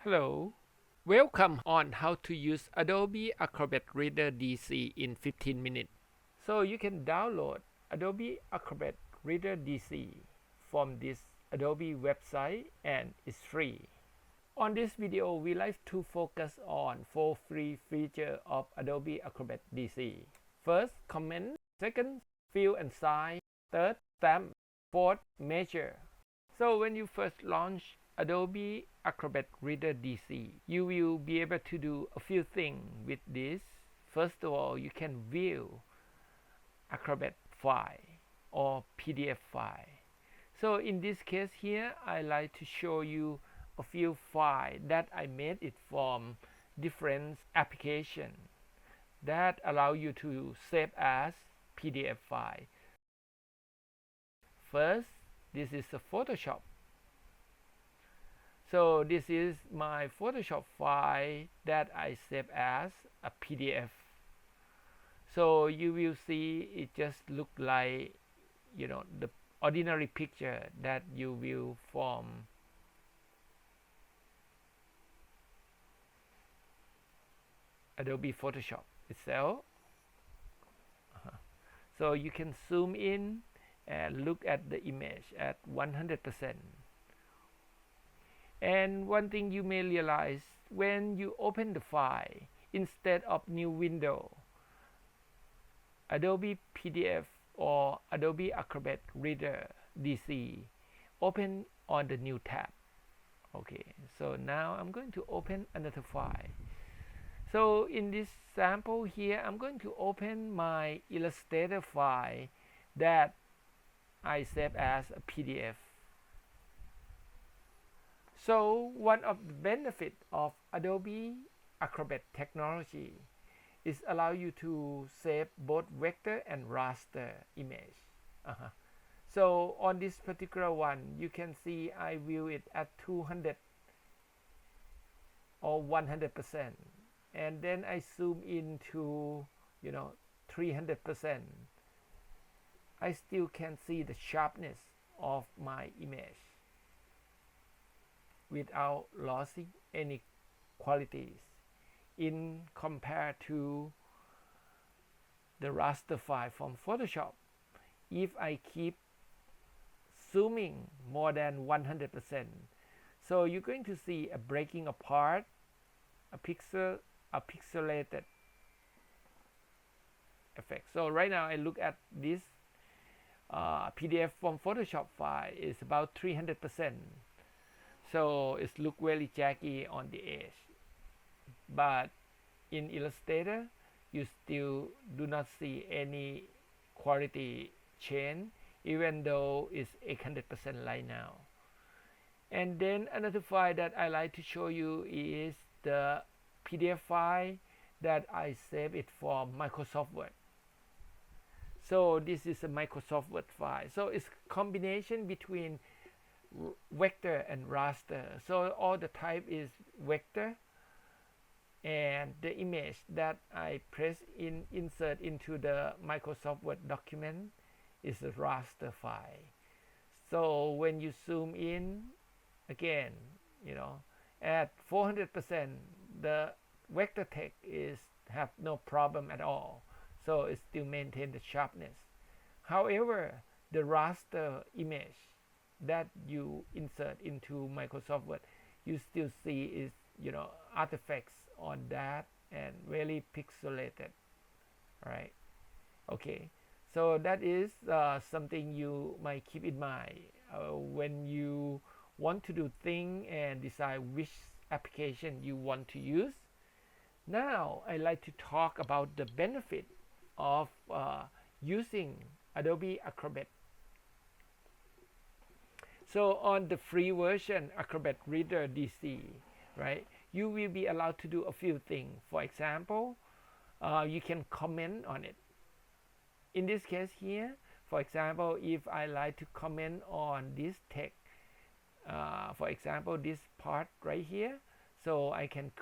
Hello, welcome on how to use Adobe Acrobat Reader DC in 15 minutes. So you can download Adobe Acrobat Reader DC from this Adobe website and it's free. On this video, we like to focus on 4 free features of Adobe Acrobat DC. First, comment. Second, fill and sign. Third, stamp. Fourth, measure. So when you first launch Adobe Acrobat Reader DC, you will be able to do a few things with this. First of all, you can view Acrobat file or PDF file. So in this case here, I like to show you a few files that I made it from different applications that allow you to save as PDF file. First, this is a Photoshop. So this is my Photoshop file that I save as a PDF. So you will see it just look like, the ordinary picture that you will from Adobe Photoshop itself. So you can zoom in and look at the image at 100%. And one thing you may realize, when you open the file, instead of new window, Adobe PDF or Adobe Acrobat Reader DC open on the new tab. Okay, so now I'm going to open another file. So in this sample here, I'm going to open my Illustrator file that I save as a PDF. So one of the benefits of Adobe Acrobat technology is allow you to save both vector and raster image. So on this particular one, you can see I view it at 200 or 100%, and then I zoom into 300%. I still can see the sharpness of my image without losing any qualities in compared to the raster file from Photoshop. If I keep zooming more than 100%, so you're going to see a breaking apart, a pixelated effect. So right now I look at this PDF from Photoshop file is about 300%. So it looks very jaggy on the edge. But in Illustrator, you still do not see any quality change, even though it's 800% right now. And then another file that I like to show you is the PDF file that I save it for Microsoft Word. So this is a Microsoft Word file. So it's combination between vector and raster. So all the type is vector, and the image that I insert into the Microsoft Word document is a raster file. So when you zoom in again, at 400%, the vector text have no problem at all. So it still maintain the sharpness. However, the raster image that you insert into Microsoft Word, you still see is artifacts on that and really pixelated, right? Okay, so that is something you might keep in mind when you want to do things and decide which application you want to use. Now I like to talk about the benefit of using Adobe Acrobat. So on the free version Acrobat Reader DC, right, you will be allowed to do a few things. For example, you can comment on it. In this case here, for example, if I like to comment on this text, for example, this part right here, so I can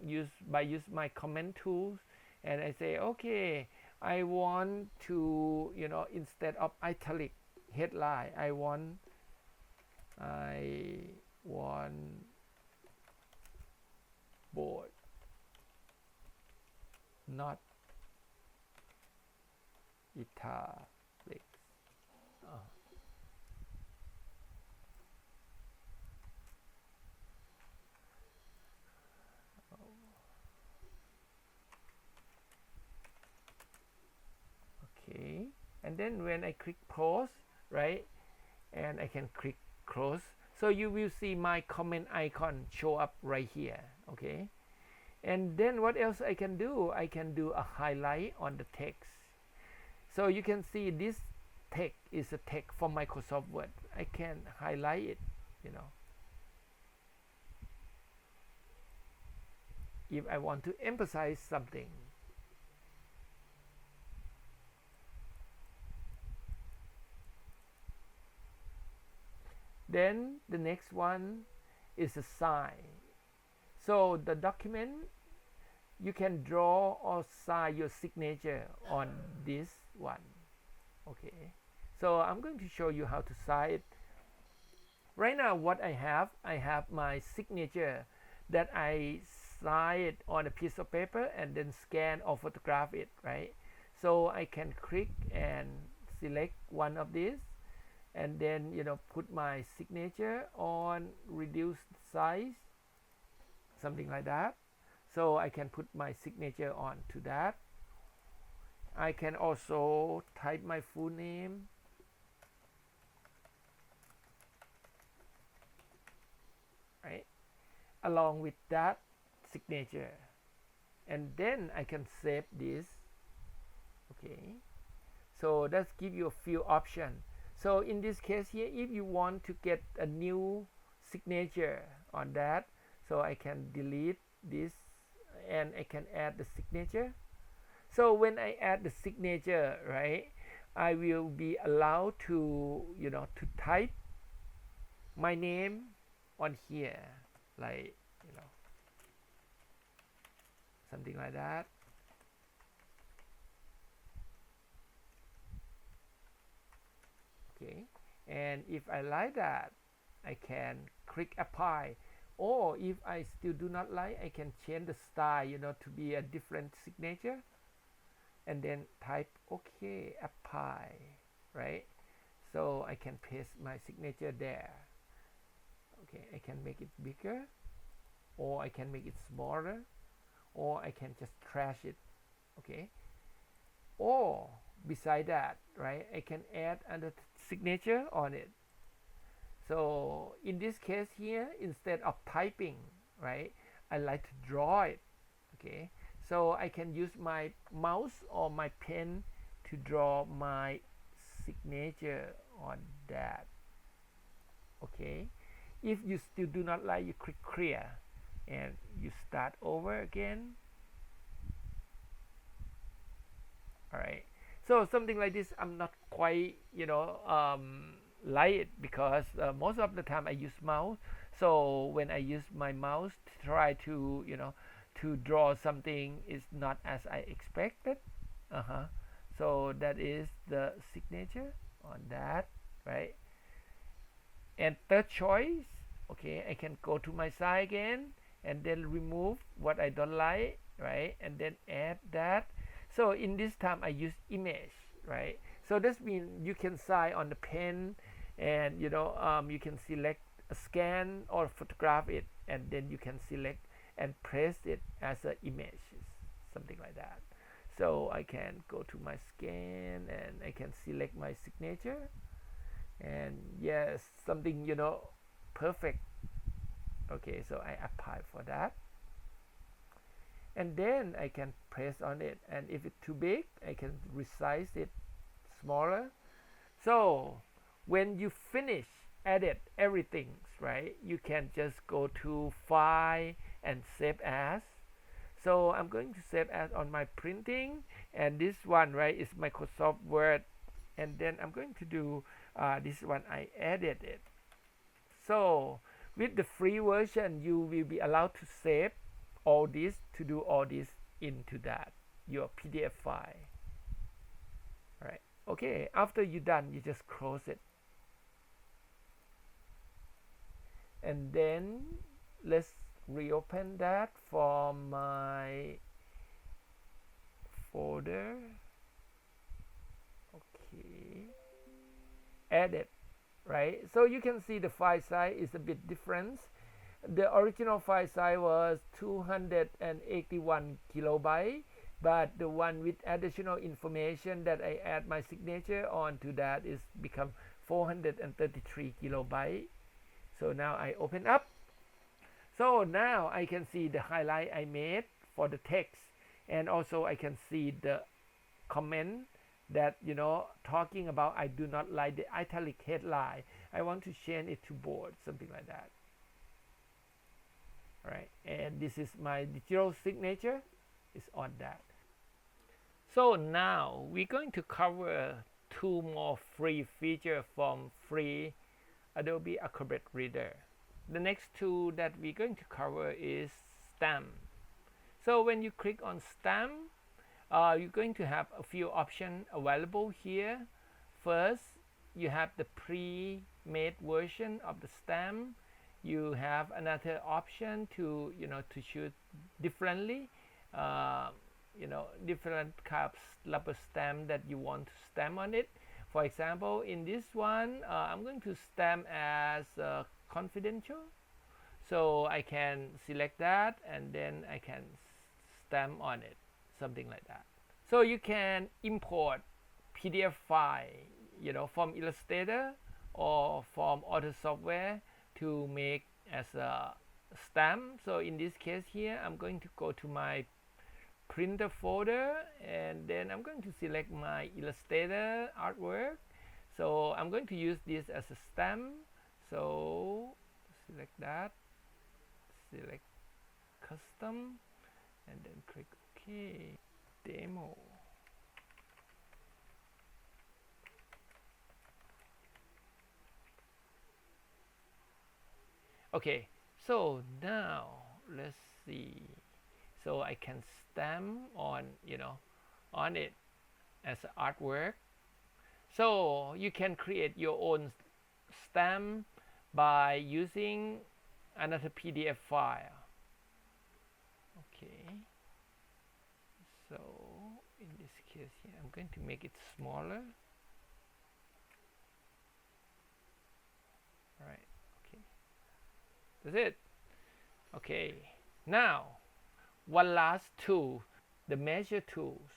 use my comment tools, and I say, okay, I want to, instead of italic headline, I want not italics. Okay, and then when I click close, right, and I can click close, so you will see my comment icon show up right here. Okay, and then what else I can do? I can do a highlight on the text. So you can see this text is a text from Microsoft Word. I can highlight it, you know, if I want to emphasize something. Then the next one is a sign. So the document, you can draw or sign your signature on this one. Okay, so I'm going to show you how to sign it. Right now what I have my signature that I sign it on a piece of paper and then scan or photograph it, right? So I can click and select one of these, and then, you know, put my signature on reduce size, something like that. So I can put my signature on to that. I can also type my full name, right, along with that signature, and then I can save this. Okay, so that's give you a few options. So in this case here, if you want to get a new signature on that, so I can delete this and I can add the signature. So when I add the signature, right, I will be allowed to, you know, to type my name on here, like, you know, something like that. Okay, and if I like that, I can click apply, or if I still do not like, I can change the style, you know, to be a different signature, and then type OK, apply, right? So I can paste my signature there. Okay, I can make it bigger, or I can make it smaller, or I can just trash it. Okay, or beside that, right, I can add another signature on it. So in this case here, instead of typing, right, I like to draw it. Okay, so I can use my mouse or my pen to draw my signature on that. Okay, if you still do not like, you click clear and you start over again. All right, so something like this I'm not quite, you know, like it, because most of the time I use mouse. So when I use my mouse to try to, you know, to draw something is not as I expected. So that is the signature on that, right? And third choice, okay, I can go to my side again and then remove what I don't like, right, and then add that. So in this time I use image, right? So this means you can sign on the pen, and, you know, you can select a scan or photograph it, and then you can select and press it as an image, something like that. So I can go to my scan and I can select my signature, and yes, something, you know, perfect. Okay, so I apply for that, and then I can press on it, and if it's too big, I can resize it smaller. So when you finish edit everything, right, you can just go to file and save as. So I'm going to save as on my printing, and this one, right, is Microsoft Word, and then I'm going to do this one, I edit it. So with the free version, you will be allowed to save all this, to do all this into that your PDF file. All right, okay, after you're done, you just close it, and then let's reopen that for my folder. Okay, edit, right? So you can see the file size is a bit different. The original file size was 281 kilobyte, but the one with additional information that I add my signature onto that is become 433 kilobyte. So now I open up. So now I can see the highlight I made for the text, and also I can see the comment that, you know, talking about I do not like the italic headline. I want to change it to bold, something like that. All right, and this is my digital signature is on that. So now we're going to cover two more free features from free Adobe Acrobat Reader. The next two that we're going to cover is stamp. So when you click on stamp, you're going to have a few options available here. First, you have the pre-made version of the stamp. You have another option to, you know, to choose differently, you know, different kind of rubber stamp that you want to stamp on it. For example, in this one, I'm going to stamp as confidential. So I can select that and then I can stamp on it, something like that. So you can import PDF file, you know, from Illustrator or from other software to make as a stamp. So in this case here, I'm going to go to my printer folder and then I'm going to select my Illustrator artwork. So I'm going to use this as a stamp. So select that, select custom, and then click OK. Demo. Okay, so now let's see. So I can stamp on, you know, on it as artwork. So you can create your own stamp by using another PDF file. Okay, so in this case here, I'm going to make it smaller. All right, okay, that's it. Okay, now one last tool, the measure tools.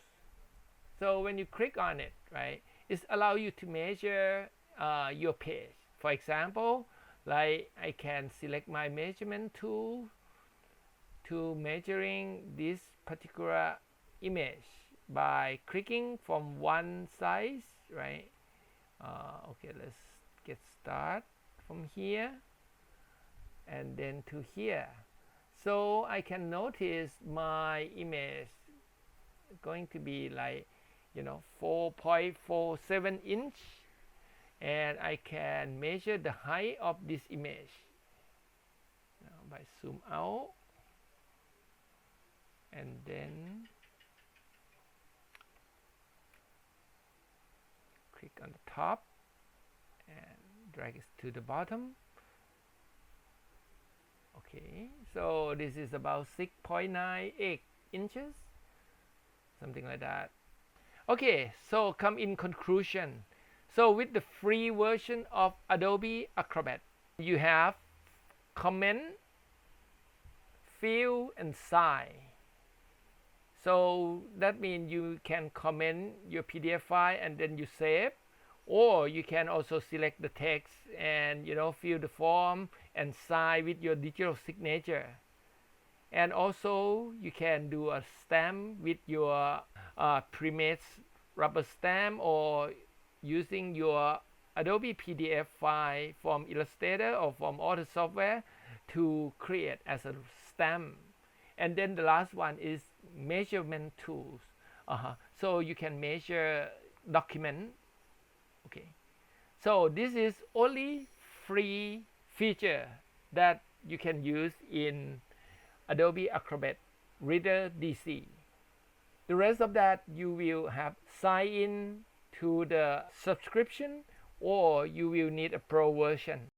So when you click on it, right, it allows you to measure your page. For example, like I can select my measurement tool to measuring this particular image by clicking from one size, right? Okay, let's get started from here and then to here. So I can notice my image going to be like, you know, 4.47 inch, and I can measure the height of this image now by zoom out and then click on the top and drag it to the bottom. Okay, so this is about 6.98 inches, something like that. Okay, so come in conclusion. So with the free version of Adobe Acrobat, you have comment, fill, and size. So that means you can comment your PDF file and then you save, or you can also select the text and, you know, fill the form and sign with your digital signature. And also you can do a stamp with your pre-made rubber stamp, or using your Adobe PDF file from Illustrator or from other software to create as a stamp. And then the last one is measurement tools. So you can measure document. Okay, so this is only free feature that you can use in Adobe Acrobat Reader DC. The rest of that you will have sign in to the subscription, or you will need a pro version.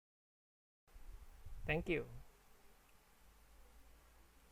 Thank you.